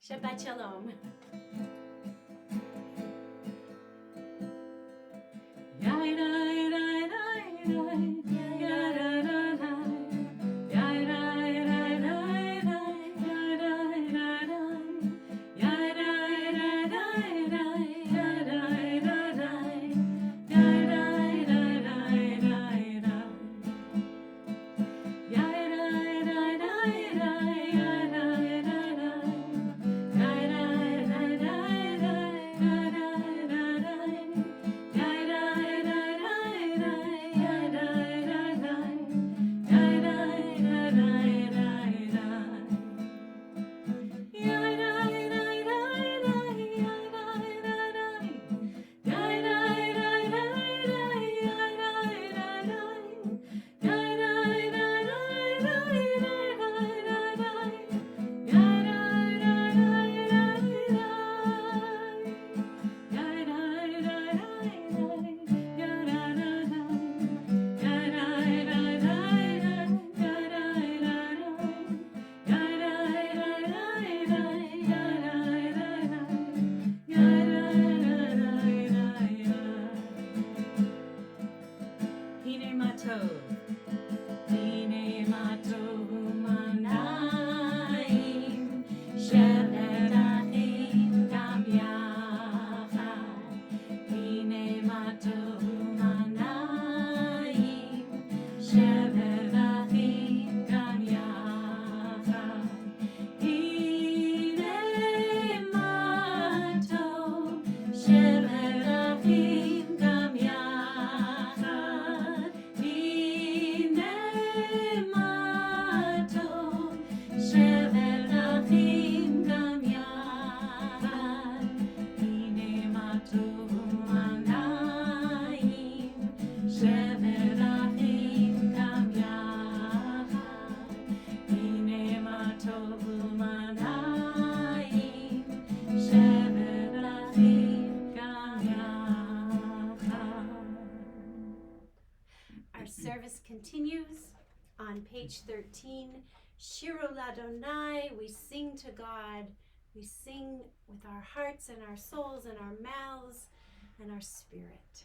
Shabbat Shalom. Our service continues on page 13. Shiru Ladonai, we sing to God. We sing with our hearts and our souls and our mouths and our spirit.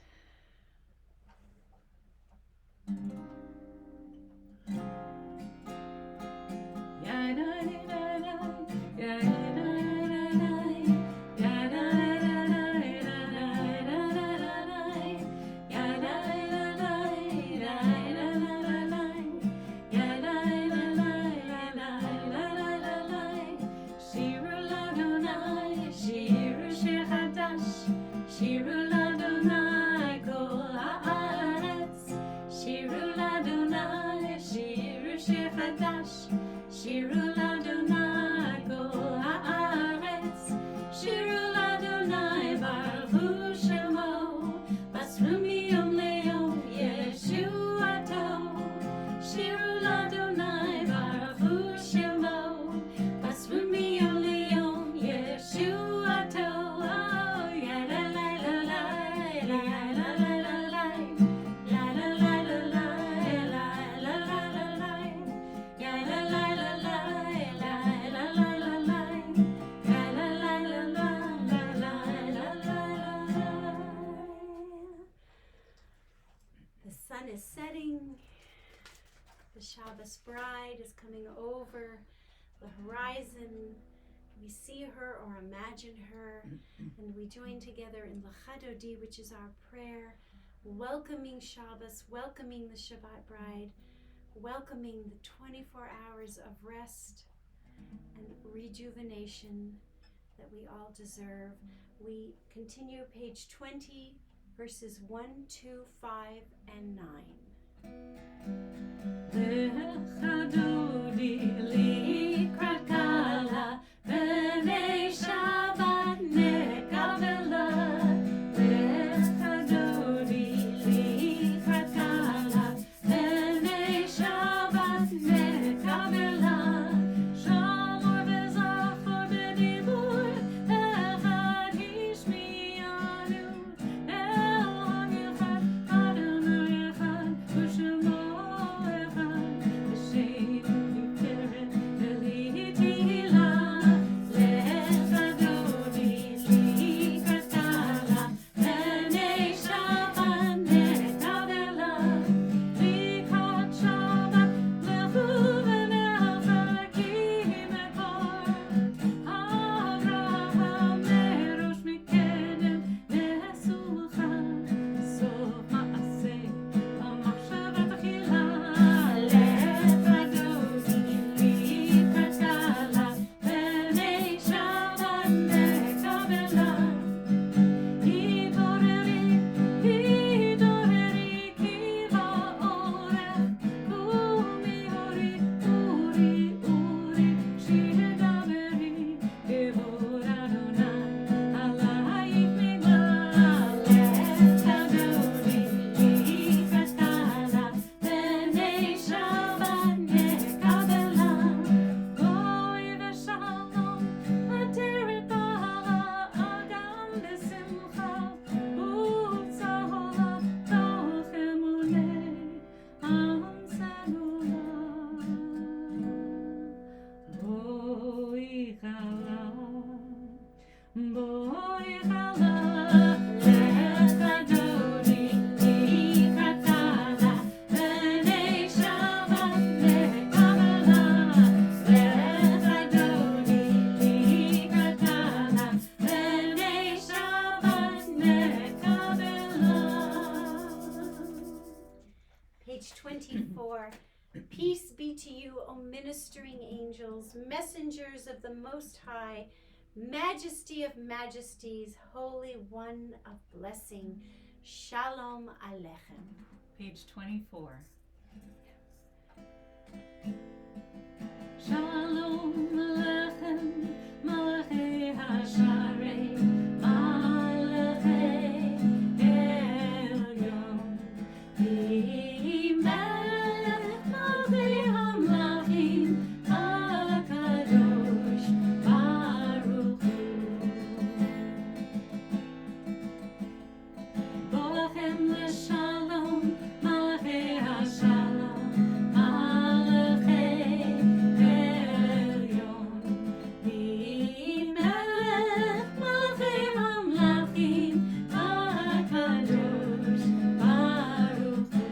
Is setting. The Shabbat bride is coming over the horizon. We see her or imagine her, and we join together in L'chadodi, which is our prayer, welcoming Shabbos, welcoming the Shabbat bride, welcoming the 24 hours of rest and rejuvenation that we all deserve. We continue page 20, verses 1, 2, 5, and 9. you, O ministering angels, messengers of the Most High, Majesty of majesties, Holy One of blessing. Shalom Aleichem. Page 24. Shalom Aleichem, Malachei Hasharei, Malachei Elyon, Melech Malachei Hamlachim, HaKadosh Baruch Hu. Bolachem L'Shalom, Malachei Hashalom, Malachei Elyon, Melech Malachei Hamlachim, HaKadosh Baruch Hu.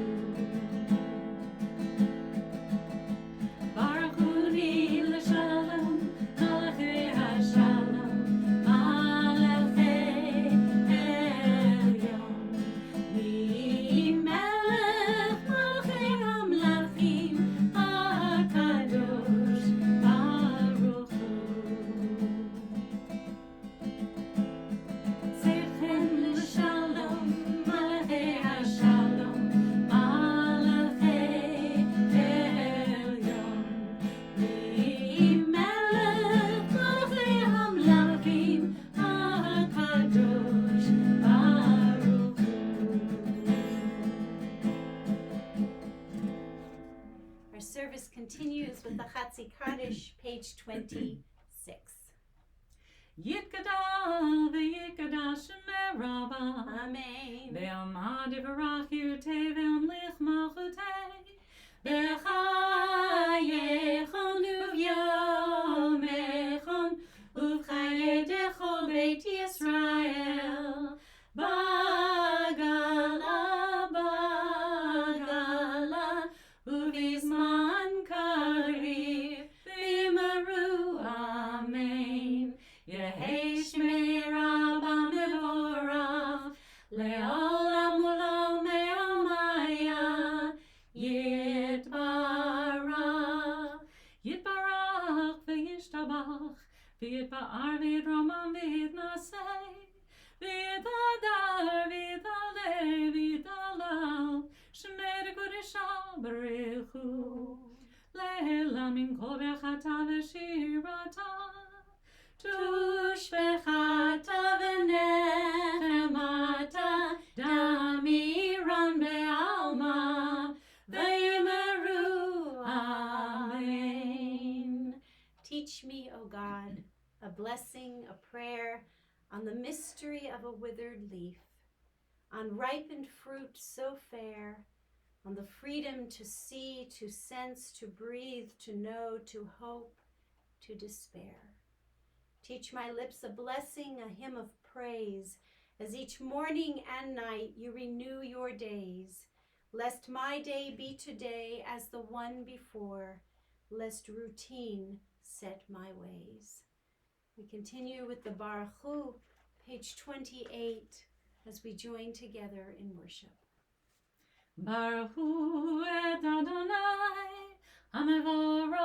Baruch Hu L'Shalom, Malachei Hashalom, Malachei Elyon, Melech Malachei Hamlachim, HaKadosh Baruch Hu. Zeichem L'Shalom, Malachei Hashalom, Malachei Elyon, Melech Malachei Hamlachim, HaKadosh Baruch Hu. Our service continues with the Chatzi Kaddish, page 26. Yitkadal v'yikadash Shemei Rabbah, Amen. Be'amad yivarach yirtei ve'amlich malchutei, B'chayechon u'vyomechon, u'v'chayei dechol Beit Yisrael, Bagala, Bagala, u'vizman kariv, v'yimaru, Amen. Yehei Shmei Rabbah mevorach, le'olam u'lam me'amaya, Yitbarach, Yitbarach v'yishtabach, v'yitba'ar v'yitromam v'yitnasei, v'yitadar v'yitaleh v'yitalal, Shemei Kodesha Baruchu, le'ela min kol berachata v'shirata, tushbechata v'nechemata, damiran be'alma, v'yimeru, Amen. Teach me, O God, a blessing, a prayer on the mystery of a withered leaf, on ripened fruit so fair, on the freedom to see, to sense, to breathe, to know, to hope, to despair. Teach my lips a blessing, a hymn of praise, as each morning and night you renew your days, lest my day be today as the one before, lest routine set my ways. We continue with the Baruch Hu, page 28, as we join together in worship. Baruch Hu et Adonai HaMevorach,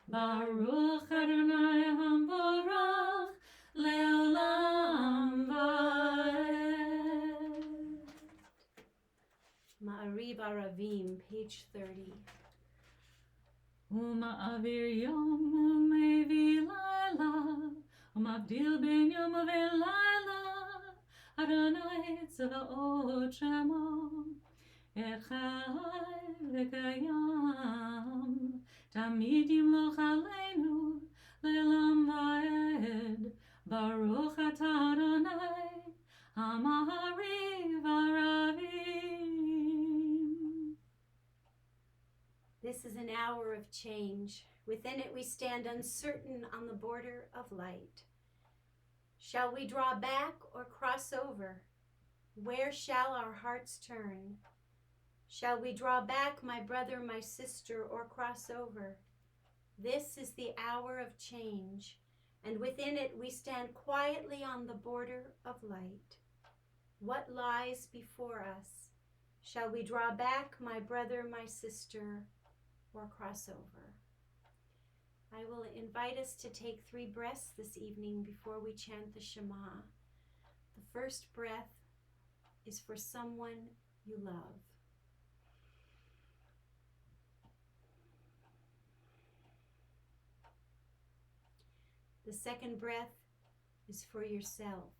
Baruch Adonai HaMevorach, Le'olam Va'ed. Ma'ariv Aravim, page 30. Uma'avir yom u'mevi laila, um'avdil ben yom u've'laila, Adonai tzavaot shemo, echad v'kayam, tamid yimloch aleinu, le'olam va'ed, Baruch atah Adonai, HaMa'ariv Aravim. This is an hour of change. Within it we stand uncertain on the border of light. Shall we draw back or cross over? Where shall our hearts turn? Shall we draw back, my brother, my sister, or cross over? This is the hour of change, and within it we stand quietly on the border of light. What lies before us? Shall we draw back, my brother, my sister, or crossover. I will invite us to take 3 breaths this evening before we chant the Shema. The first breath is for someone you love. The second breath is for yourself.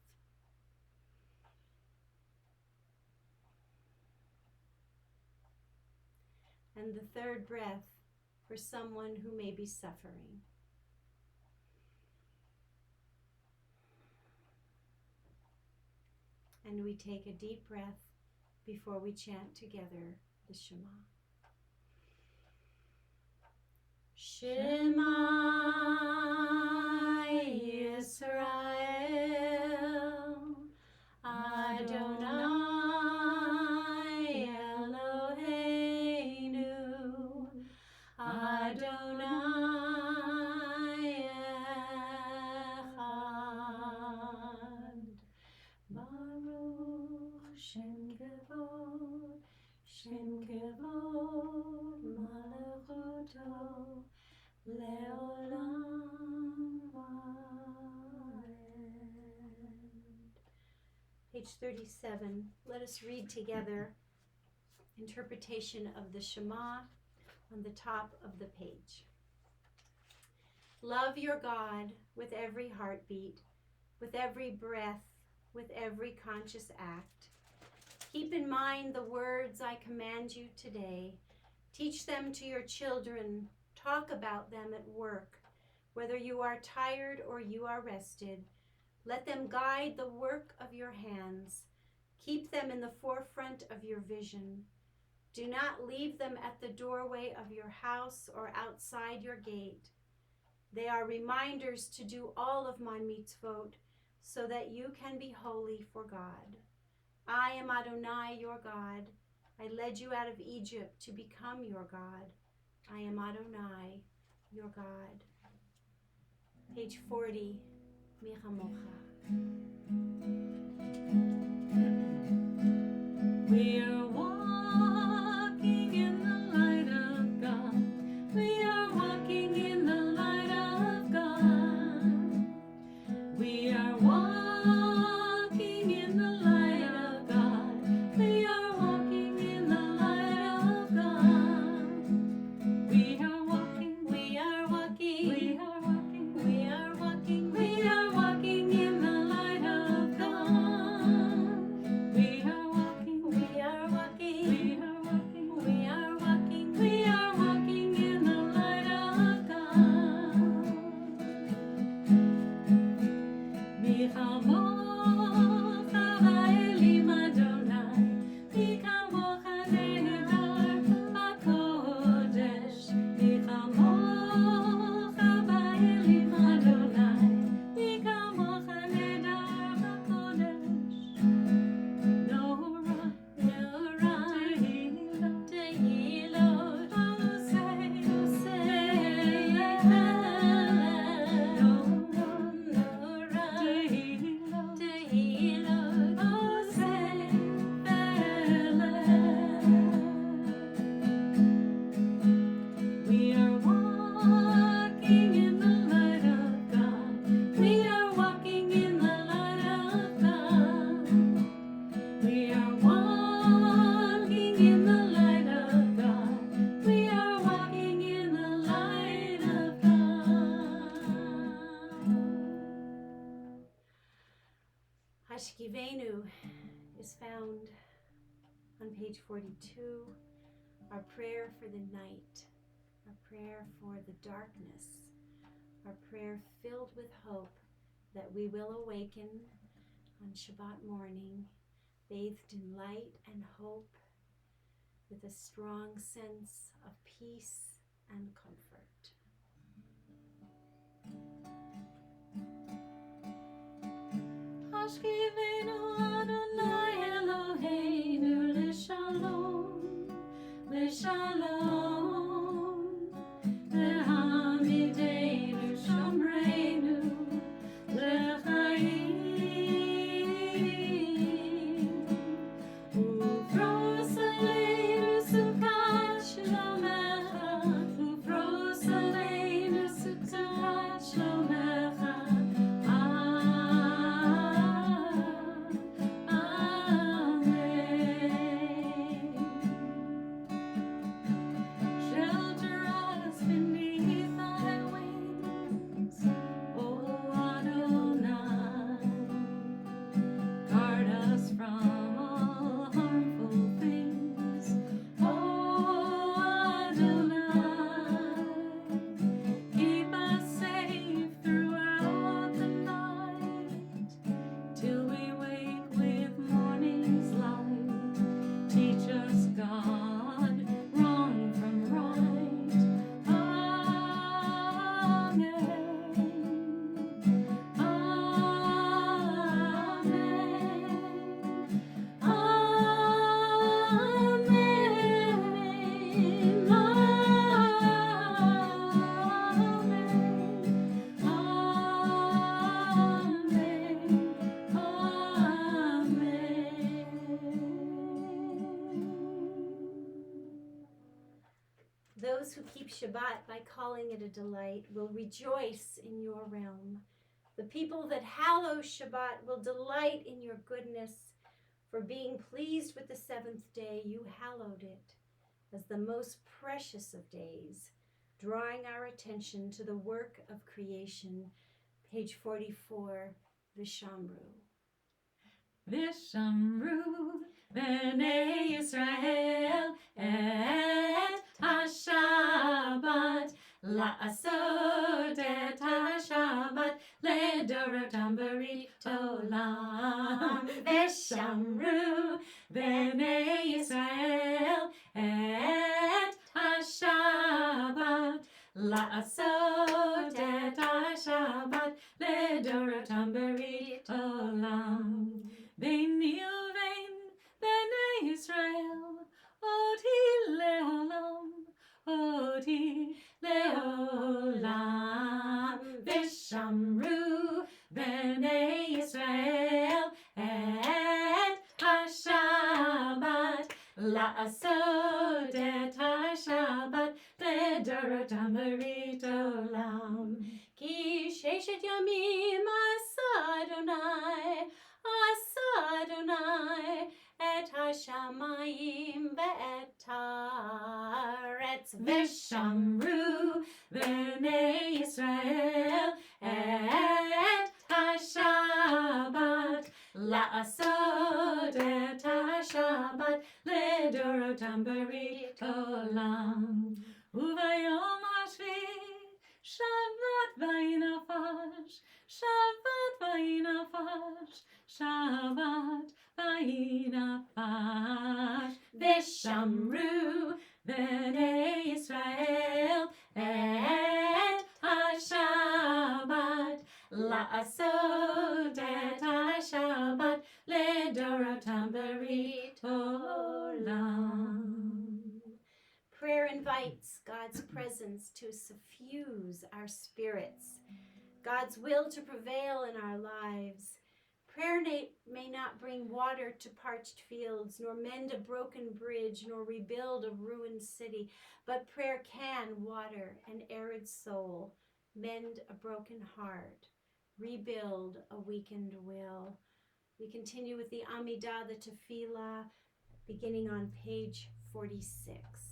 And the third breath for someone who may be suffering. And we take a deep breath before we chant together the Shema. Shema Yisrael, Adonai Eloheinu, Adonai Echad. Baruch Shem Kevod Malachuto Leolam Vaed. Page 37. Let us read together interpretation of the Shema on the top of the page. Love your God with every heartbeat, with every breath, with every conscious act. Keep in mind the words I command you today. Teach them to your children. Talk about them at work, whether you are tired or you are rested. Let them guide the work of your hands. Keep them in the forefront of your vision. Do not leave them at the doorway of your house or outside your gate. They are reminders to do all of my mitzvot, so that you can be holy for God. I am Adonai, your God. I led you out of Egypt to become your God. I am Adonai, your God. Page 40, Michamocha. We are walking in the light of God. We are walking in the light of God. We are walking in the light of God. We are walking in the light of God. We are walking, we are walking, we are walking, we are walking, we are walking in the light of God. We are walking, we are walking, we are walking, we are walking, we are walking in the light of God. Michamocha va'elim Adonai, Michamocha nehedar b'kodesh. Michamocha va'elim Adonai, Michamocha nehedar b'kodesh. Norah, Tehilot, Hosei, We are walking in the light of God. We are walking in the light of God. We are walking in the light of God. We are walking in the light of God. Hashkivenu is found on page 42. Our prayer for the night, our prayer for the darkness, our prayer filled with hope that we will awaken on Shabbat morning, bathed in light and hope, with a strong sense of peace and comfort. Hashkivenu Adonai Eloheinu l'shalom, l'shalom. Lehamidenu shomreinu l'chaim. Ufros aleinu sukat shlomecha Shabbat by calling it a delight will rejoice in your realm. The people that hallow Shabbat will delight in your goodness. For being pleased with the seventh day, you hallowed it as the most precious of days, drawing our attention to the work of creation. Page 44, Vishamru. Vishamru b'nei Yisrael et ha-Shabbat la'asot et ha-Shabbat le'dorotam b'rit olam. Vishamru b'nei Yisrael et ha-Shabbat la'asot et ha-Shabbat le'dorotam b'rit olam. Beini uvein b'nei Yisrael, oti le'olam, oti le'olam. Vishamru b'nei Yisrael et ha-Shabbat la'asot et ha-Shabbat le'dorotam b'rit olam. Ki sheshet yamim asa Adonai et ha-shamayim ve'et haaretz. Vishamru b'nei Yisrael et ha-Shabbat la'asot et ha-Shabbat le'dorotam b'rit olam. Uvayom hashvi Shabbat vayinafash, Shabbat vayinafash, Shabbat vayinafash. Vishamru b'nei Yisrael et ha-Shabbat la'asot et ha-Shabbat le'dorotam b'rit olam. Prayer invites God's presence to suffuse our spirits, God's will to prevail in our lives. Prayer may not bring water to parched fields, nor mend a broken bridge, nor rebuild a ruined city, but prayer can water an arid soul, mend a broken heart, rebuild a weakened will. We continue with the Amidah, the Tefillah, beginning on page 46.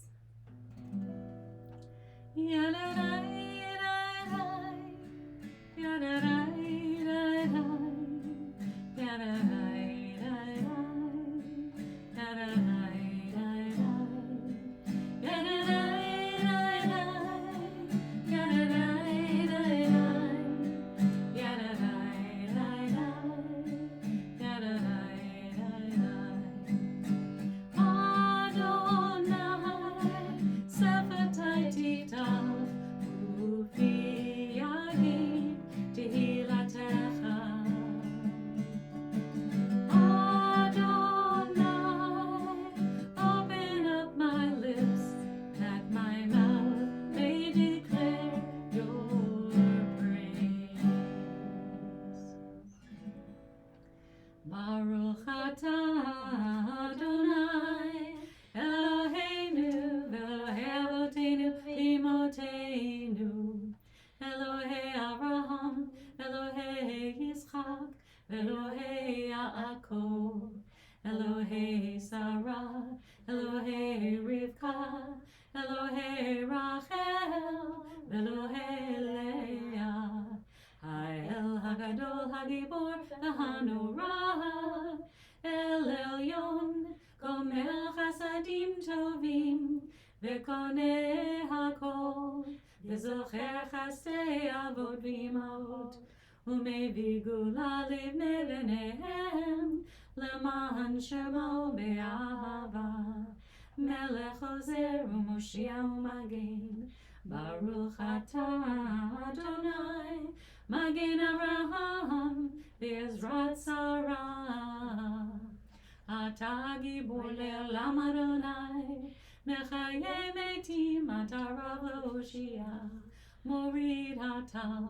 Baruch atah Adonai Eloheinu v'Elohei Avotenu v'Imotenu Elohei Avraham Elohei Yitzchak v'Elohei Yaakov Elohei Sarah Elohei Rivka Elohei Rachel v'Elohei Leah Ha'el Hagadol Hagibor V'Hanorah El Elyon Gomel Chasadim Tovim V'Koneh Hakol V'Zocher Chasdei Avot V'Imot U'Mevi Gula Livnei B'neihem L'man Shemo Be'ahava Melech Ozer U'Moshia U'Magen Baruch atah Adonai Magen Avraham Be'ezrat Sarah Atah Gibor Le'olam Adonai Mechayei Metim Atah Rav L'Hoshia Morid Hatal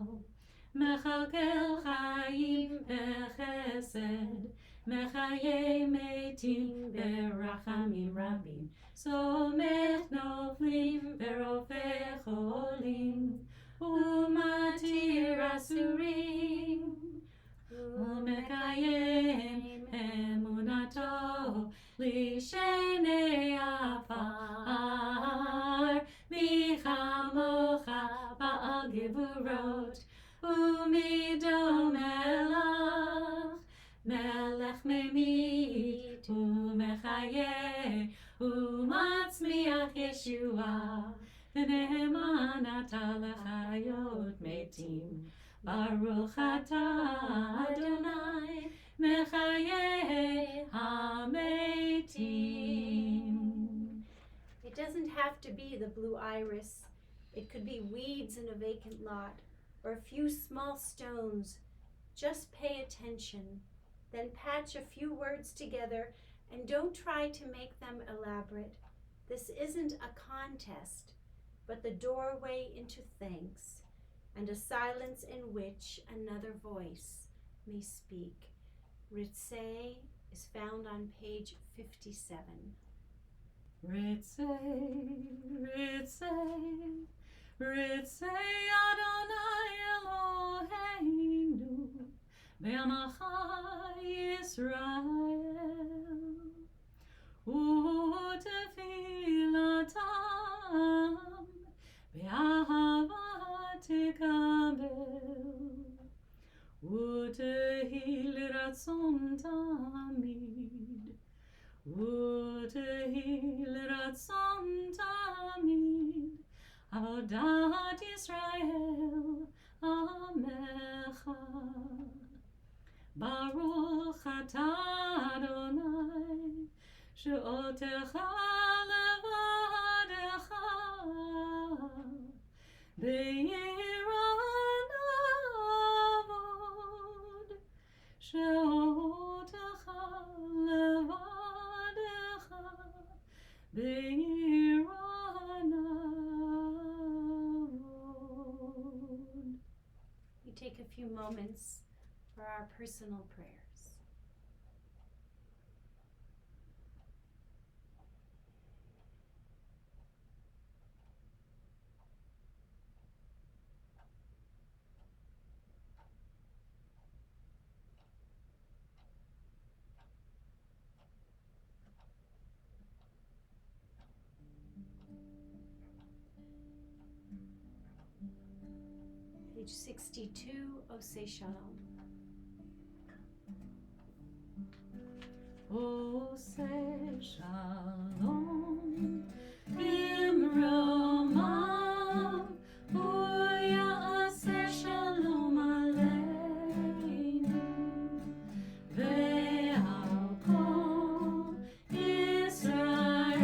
Mechalkel Chaim B'Chesed מחיי מתים ברחמים רבים, סומך נופלים ורופא חולים, ומתיר אסורים, ומקיים אמונתו לשני עפר, מי כמוך בעל גבורות, ומדומה לך, מלך ממית ומחיה, ומצמיח ישועה, ונאמן אתה לחיות מתים. ברוך אתה אדוני מחיי המתים. It doesn't have to be the blue iris. It could be weeds in a vacant lot or a few small stones. Just pay attention, then patch a few words together and don't try to make them elaborate. This isn't a contest, but the doorway into thanks and a silence in which another voice may speak. Ritzeh is found on page 57. Ritzeh, Ritzeh, Ritzeh Adonai Eloheinu, Be'amacha Yisrael, U'tefilatam, Be'ahava תקבל, ותהי לרצון תמיד, ותהי לרצון תמיד, עבודת ישראל עמך. ברוך אתה אדוני, שאותך לבדך, בעיר נעבוד, שאותך לבדך, בעיר נעבוד. We take a few moments for our personal prayers. Page 62, Oseh Shalom. Oseh Shalom, Imromav, Uyaseh Shalom Aleinu, Ve'al Kol Yisrael,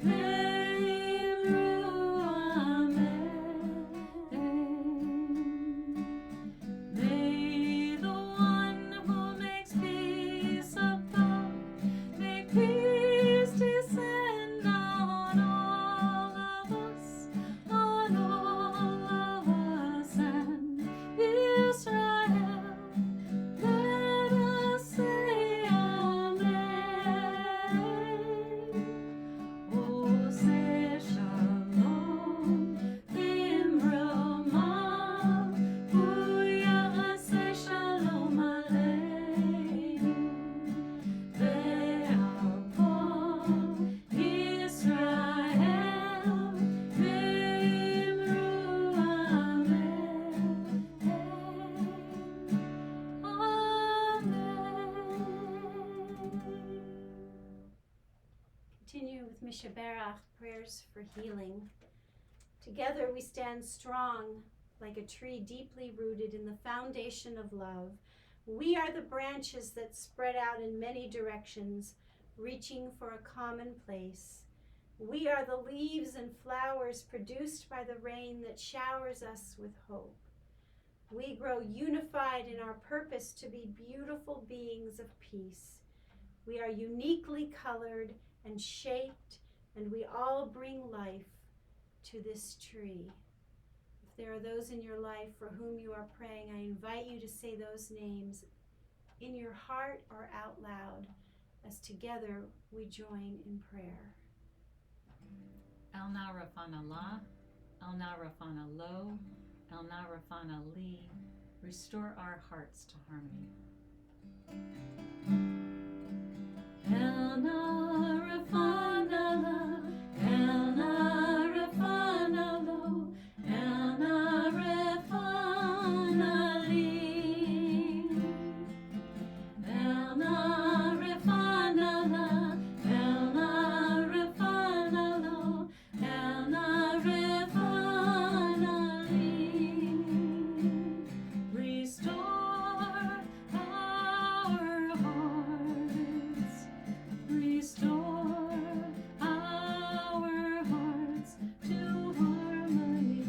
Ve'imru Amen. May the one who makes peace above, may peace descend on all of us, and Israel, let us say Amen. Oseh Shalom, Imromav, Uyaseh Shalom Aleinu, Ve'al Kol Yisrael, Ve'imru Amen. Continue with Mishaberach, prayers for healing. Together we stand strong like a tree deeply rooted in the foundation of love. We are the branches that spread out in many directions, reaching for a common place. We are the leaves and flowers produced by the rain that showers us with hope. We grow unified in our purpose to be beautiful beings of peace. We are uniquely colored and shaped, and we all bring life to this tree. If there are those in your life for whom you are praying, I invite you to say those names in your heart or out loud, as together we join in prayer. El Narafana La, El Narafana Lo, El Narafana Li, restore our hearts to harmony. El Narafana La, El Narafana Lo, El Narafana Li, El Narafana La, El Narafana Lo, El Narafana Li. Restore our hearts, restore our hearts to harmony.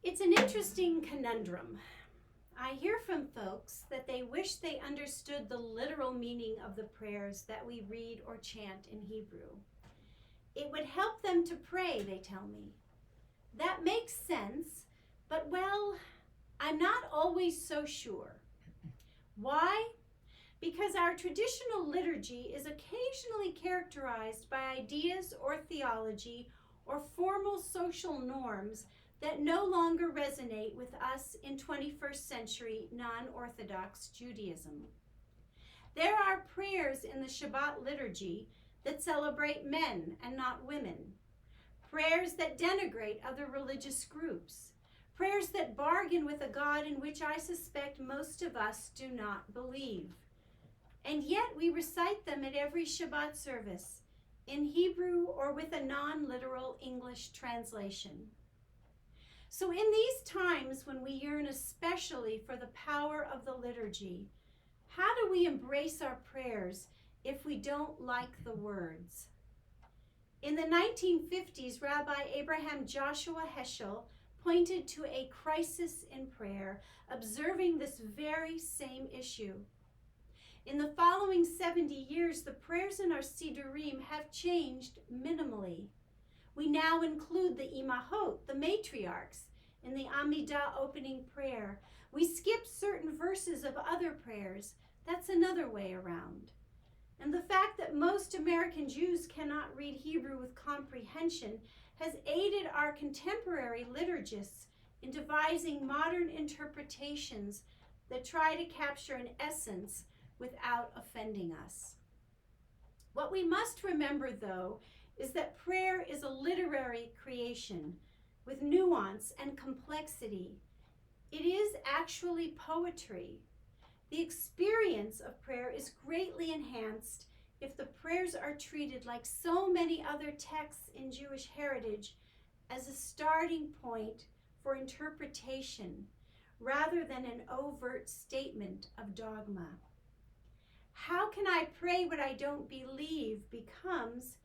It's an interesting conundrum. I hear from folks that they wish they understood the literal meaning of the prayers that we read or chant in Hebrew. It would help them to pray, they tell me. That makes sense, but well, I'm not always so sure. Why? Because our traditional liturgy is occasionally characterized by ideas or theology or formal social norms that no longer resonate with us in 21st century non-Orthodox Judaism. There are prayers in the Shabbat liturgy that celebrate men and not women, prayers that denigrate other religious groups, prayers that bargain with a God in which I suspect most of us do not believe. And yet we recite them at every Shabbat service, in Hebrew or with a non-literal English translation. So in these times when we yearn especially for the power of the liturgy, how do we embrace our prayers if we don't like the words? In the 1950s, Rabbi Abraham Joshua Heschel pointed to a crisis in prayer, observing this very same issue. In the following 70 years, the prayers in our Sidurim have changed minimally. We now include the Imahot, the matriarchs, in the Amidah opening prayer. We skip certain verses of other prayers. That's another way around. And the fact that most American Jews cannot read Hebrew with comprehension has aided our contemporary liturgists in devising modern interpretations that try to capture an essence without offending us. What we must remember, though, is that prayer is a literary creation with nuance and complexity. It is actually poetry. The experience of prayer is greatly enhanced if the prayers are treated, like so many other texts in Jewish heritage, as a starting point for interpretation rather than an overt statement of dogma. How can I pray what I don't believe becomes,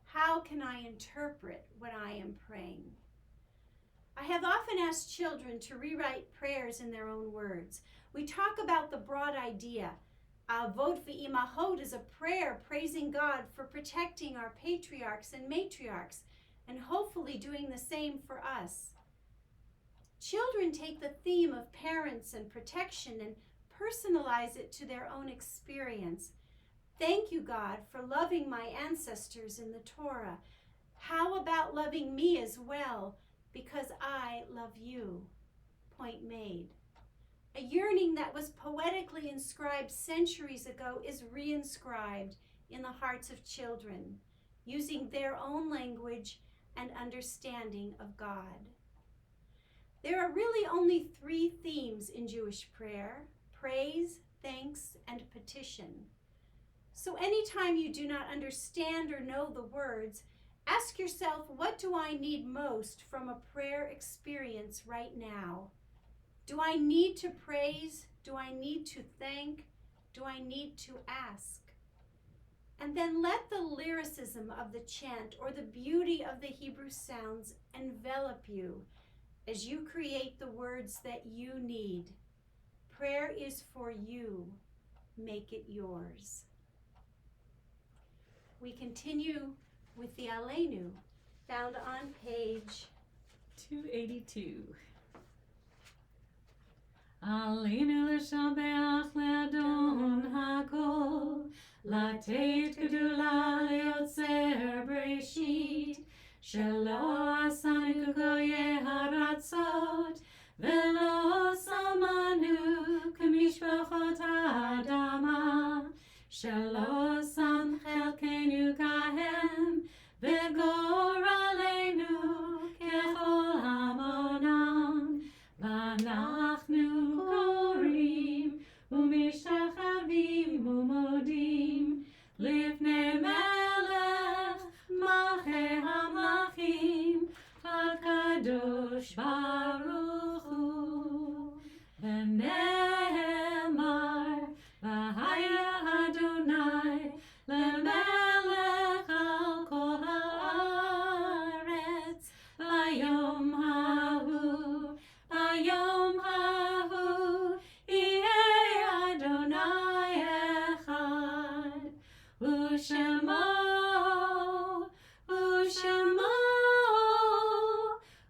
how can I interpret what I am praying? I have often asked children to rewrite prayers in their own words. We talk about the broad idea. Avot v'imahot is a prayer praising God for protecting our patriarchs and matriarchs, and hopefully doing the same for us. Children take the theme of parents and protection and personalize it to their own experience. Thank you, God, for loving my ancestors in the Torah. How about loving me as well, because I love you? Point made. A yearning that was poetically inscribed centuries ago is reinscribed in the hearts of children, using their own language and understanding of God. There are really only three themes in Jewish prayer: praise, thanks, and petition. So anytime you do not understand or know the words, ask yourself, what do I need most from a prayer experience right now? Do I need to praise? Do I need to thank? Do I need to ask? And then let the lyricism of the chant or the beauty of the Hebrew sounds envelop you as you create the words that you need. Prayer is for you. Make it yours. We continue with the Aleinu, found on page 282. Aleinu l'shabeach le'adon hakol, לתת גדולה ליוצר בראשית, שלא עשנו כגויי הארצות, ולא שמנו כמשפחות האדמה, שלא שם חלקנו כהם, וגורלנו ככל המונם, ואנחנו קוראים ומשתחווים ומודים לפני מלך מלכי המלכים, הקדוש ברוך הוא. ונאמר, והיה אדוני למלך על כל הארץ, ביום ההוא, ביום ההוא, יהיה אדוני אחד, ושמו, ושמו,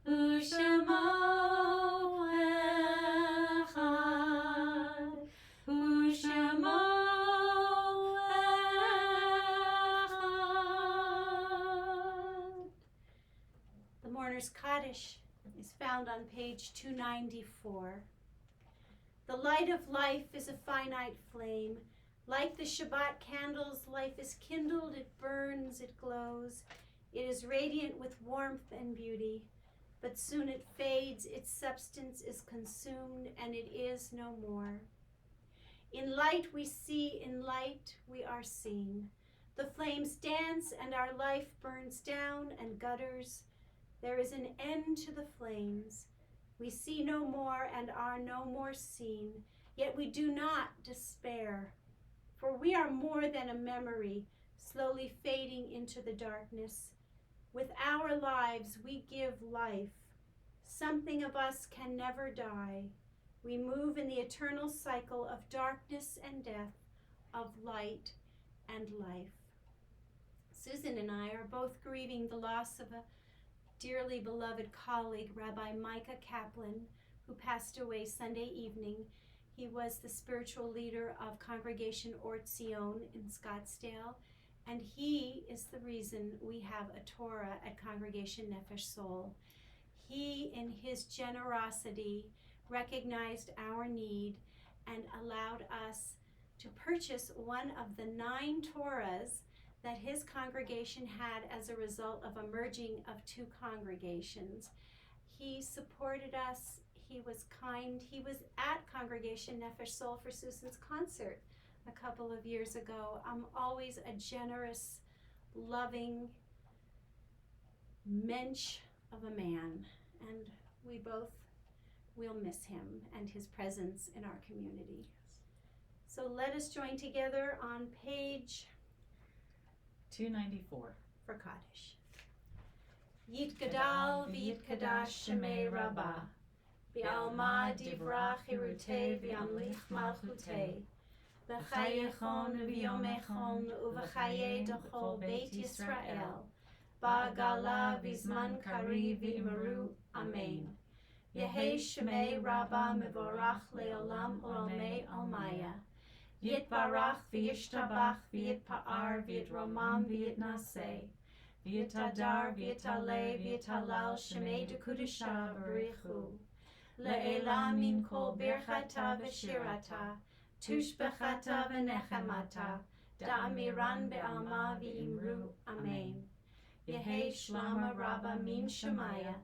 ושמו אחד, ושמו אחד. The Mourner's Kaddish is found on page 294. The light of life is a finite flame. Like the Shabbat candles, life is kindled, it burns, it glows. It is radiant with warmth and beauty, but soon it fades, its substance is consumed, and it is no more. In light we see, in light we are seen. The flames dance, and our life burns down and gutters. There is an end to the flames. We see no more and are no more seen, yet we do not despair. For we are more than a memory, slowly fading into the darkness. With our lives we give life. Something of us can never die. We move in the eternal cycle of darkness and death, of light and life. Susan and I are both grieving the loss of a dearly beloved colleague, Rabbi Micah Kaplan, who passed away Sunday evening. He was the spiritual leader of Congregation Ort Zion in Scottsdale, and he is the reason we have a Torah at Congregation Nefesh Soul. He, in his generosity, recognized our need and allowed us to purchase one of the 9 Torahs that his congregation had as a result of a merging of 2 congregations. He supported us. He was kind. He was at Congregation Nefesh Soul for Susan's concert a couple of years ago. Always a generous, loving mensch of a man, and we both will miss him and his presence in our community. So let us join together on page 294. for Kaddish. Yitgadal v'yitkadash shemei Rabba, v'alma divra chirutei v'yamlich malchutei, v'chayechon v'yomechon uv'chayei d'chol beit Yisrael, ba'gala v'zman kari v'imru, Amen. Yehei shemei Rabba mevorach le'olam olamei almaya, Yitbarach v'yishtabach v'yitpa'ar v'yitromam v'yitnaseh, v'yitadar v'yitaleh v'yitalal shemei dekudisha b'richu, le'ela min kol birchata v'shirata, tushbechata v'nechemata, da'amiran be'alma v'imru, Amen. Yehei shlama Rabba min shemaya,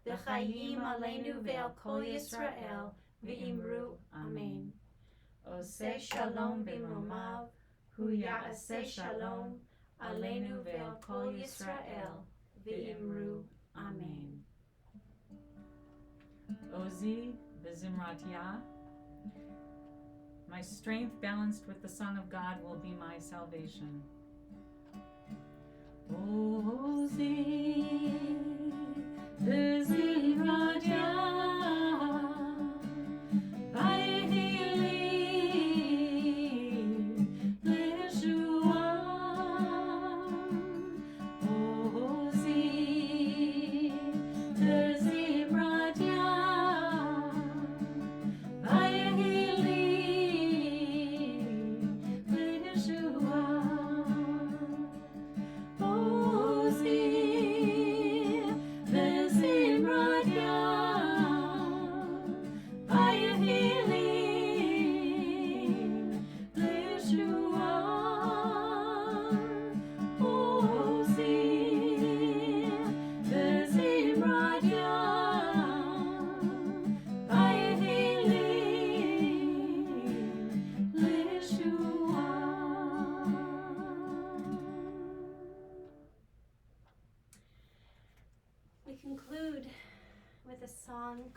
v'chayim aleinu ve'al kol Yisrael, v'imru, Amen. Oseh shalom b'momav, hu ya'aseh shalom, aleinu ve'al kol Yisrael, v'imru, Amen. Ozi v'zimrat yah. My strength balanced with the Song of God will be my salvation. Ozi v'zimrat yah. Vayhilim le'Yeshua.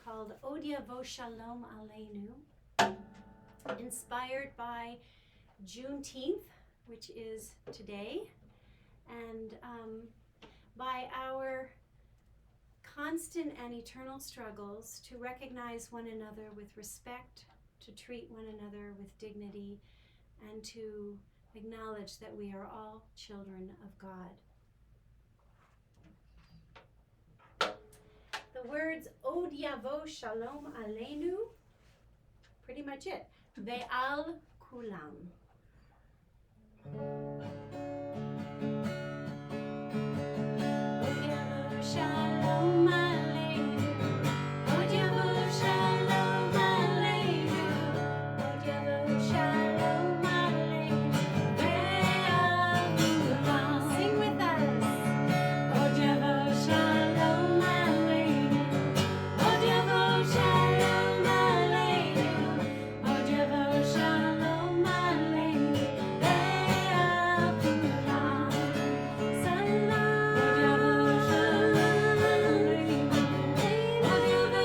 called Od Yavo Shalom Aleinu, inspired by Juneteenth, which is today, and by our constant and eternal struggles to recognize one another with respect, to treat one another with dignity, and to acknowledge that we are all children of God. The words Od Yavo Shalom Aleinu, pretty much it. Ve'al Kulam. Od Yavo Shalom Aleinu. Od Yavo Shalom Aleinu. Od Yavo Shalom Aleinu. Ve'al Kulam. Sing with us. Od Yavo Shalom Aleinu. Od Yavo Shalom Aleinu. Od Yavo Shalom Aleinu. Ve'al Kulam. Salam. Od Yavo Shalom Aleinu. Od Yavo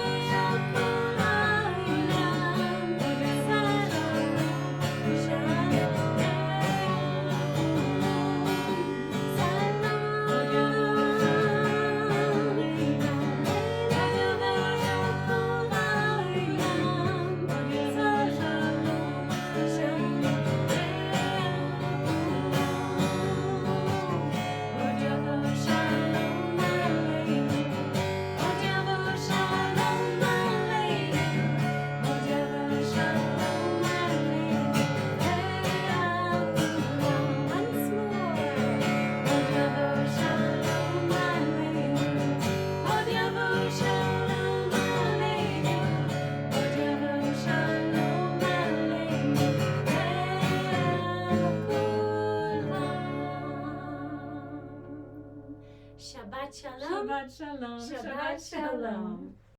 Shabbat Shalom. Shabbat Shalom. Shabbat Shalom.